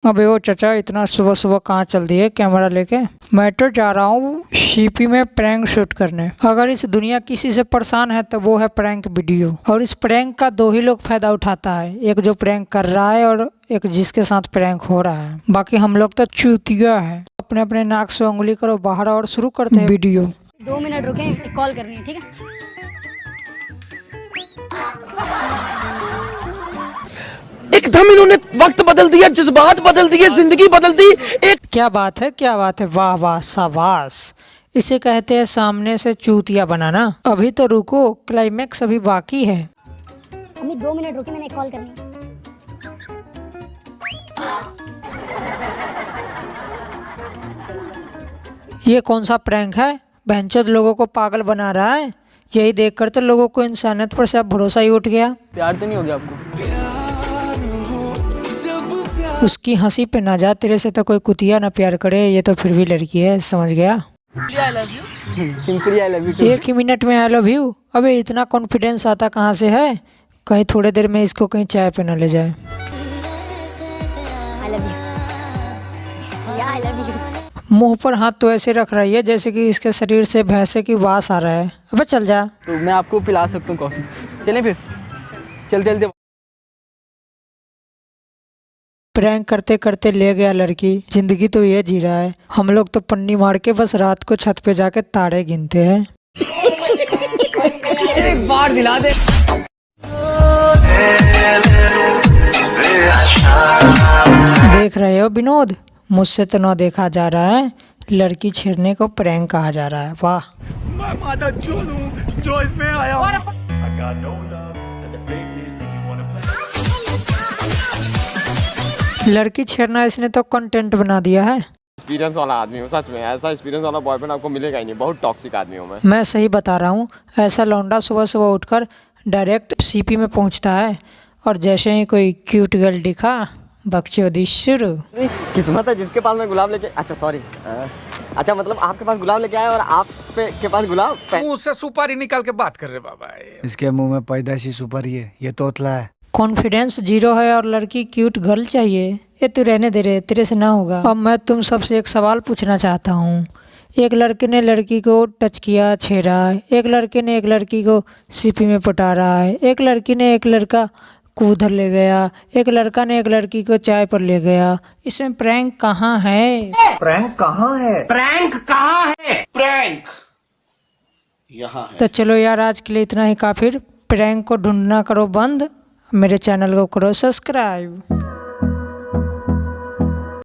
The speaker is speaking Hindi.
अबे ओ चाचा, इतना सुबह सुबह कहाँ चल दिए कैमरा लेके? मैं तो जा रहा हूँ सीपी में प्रैंक शूट करने। अगर इस दुनिया किसी से परेशान है तो वो है प्रैंक वीडियो। और इस प्रैंक का दो ही लोग फायदा उठाता है, एक जो प्रैंक कर रहा है और एक जिसके साथ प्रैंक हो रहा है। बाकी हम लोग तो चूतिया है। अपने अपने नाक से उंगली करो बाहर और शुरू करते हैं वीडियो। 2 मिनट रुके, एक कॉल करनी है, ठीक है? एकदम इन्होंने वक्त बदल दिया, जज्बात बदल दिए, जिंदगी बदल दी। क्या बात है, क्या बात है, वाह वाह शाबाश। इसे कहते हैं सामने से चूतिया बनाना। अभी तो रुको, क्लाइमैक्स अभी बाकी है। अम्मी 2 मिनट रुके, मैंने एक कॉल करनी है। ये कौन सा प्रैंक है? बहनचोद लोगों को पागल बना रहा है। यही देखकर तो लोगों को इंसानियत पर से अब भरोसा ही उठ गया। प्यार तो नहीं हो गया आपको? उसकी हंसी पे ना जा, तेरे से तो कोई कुतिया ना प्यार करे। ये तो फिर भी लड़की है, समझ गया। Simply I love you. एक ही मिनट में आई लव यू? अबे इतना कॉन्फिडेंस आता कहाँ से है? कहीं थोड़ी देर में इसको कहीं चाय पे ना ले जाए। आई लव यू या आई लव यू। मुंह पर हाथ तो ऐसे रख रही है जैसे कि इसके शरीर से भैंसे की वास आ रहा है। अबे चल जा। तो मैं आपको पिला सकता हूँ कॉफी। चलें फिर, चलते चलते। प्रैंक करते करते ले गया लड़की। जिंदगी तो ये जी रहा है। हम लोग तो पन्नी मार के बस रात को छत पे जाके तारे गिनते हैं। एक बार दिला दे। देख रहे हो विनोद, मुझसे तो ना देखा जा रहा है, लड़की छेड़ने को प्रैंक कहा जा रहा है। वाह, मैं माता चोर हूँ जो इसमें आया हूँ। लड़की छेड़ना इसने तो कंटेंट बना दिया है। एक्सपीरियंस वाला आदमी हूँ, सच में। ऐसा एक्सपीरियंस वाला बॉयफ्रेंड आपको मिलेगा ही नहीं। बहुत टॉक्सिक आदमी हूँ मैं। मैं सही बता रहा हूँ। ऐसा लौंडा सुबह सुबह उठकर डायरेक्ट सीपी में पहुँचता है और जैसे ही कोई क्यूट गर्ल दिखा, बकचोदी शुरू। किस्मत है जिसके पास मैं गुलाब लेके, अच्छा सॉरी, अच्छा मतलब आपके पास गुलाब लेके आया और आप के पास गुलाब। मुंह से सुपारी निकाल के बात कर रहे बाबा। इसके मुंह में पैदाइशी सुपारी है, ये तोतला है। कॉन्फिडेंस जीरो है और लड़की क्यूट गर्ल चाहिए। ये तू रहने दे रहे, तेरे से ना होगा। अब मैं तुम सबसे एक सवाल पूछना चाहता हूँ। एक लड़के ने लड़की को टच किया, छेड़ा। एक लड़के ने एक लड़की को सीपी में पटा रहा है। एक लड़की ने एक लड़का को उधर ले गया। एक लड़का ने एक लड़की को चाय पर ले गया। इसमें प्रैंक कहाँ है? प्रैंक कहाँ है? प्रैंक कहाँ है? प्रैंक यहाँ है। तो चलो यार, आज के लिए इतना ही काफी। प्रैंक को ढूंढना करो बंद, मेरे चैनल को करो सब्सक्राइब।